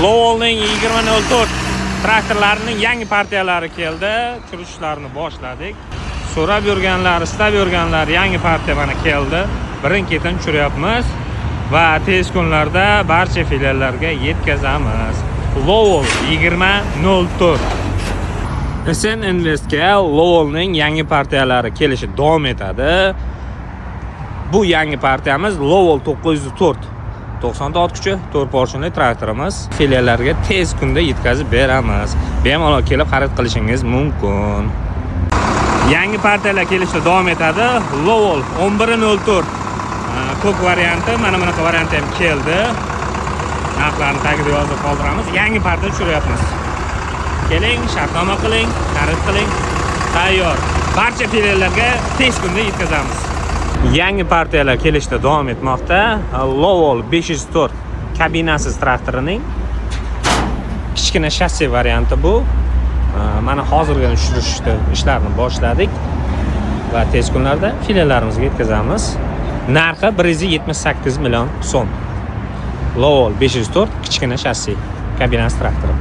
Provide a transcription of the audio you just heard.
Lowell'ning 2004 traktorlarining yangi partiyalari keldi. Tushishlarni boshladik. So'rab yurganlar, istab yurganlar yangi partiya mana keldi. Birin-ketin tushiryapmiz va tez kunlarda barcha filiallarga yetkazamiz. Lowell 2004. SN Investga Lowell'ning yangi partiyalari kelishi davom etadi. Bu yangi partiyamiz Lowell 904. 96 kuchi 4 porsionli traktorimiz. Filiallarga tez kunda yetkazib beramiz. Bemalol kelib xarid qilishingiz mumkin. Yangi partiyalar kelishda davom etadi. Lowell 1104 ko'k varianti, mana bunaqa varianti ham keldi. Narxlarni tagida yozib qoldiramiz. Yangi partiya tushiryapmiz. Keling, shartnoma qiling, xarid qiling. Tayyor. Barcha filiallarga tez kunda yetkazamiz. Yangi partiyalar kelishda davom etmoqda. Lowell 504 kabinasiz traktorining kichkina shassi varianti bu. Mana hozirgina tushirishda ishlarni boshladik va tez kunlarda filiallarimizga yetkazamiz. Narxi 178 million so'm. Lowell 504 kichkina shassi kabinasiz traktori.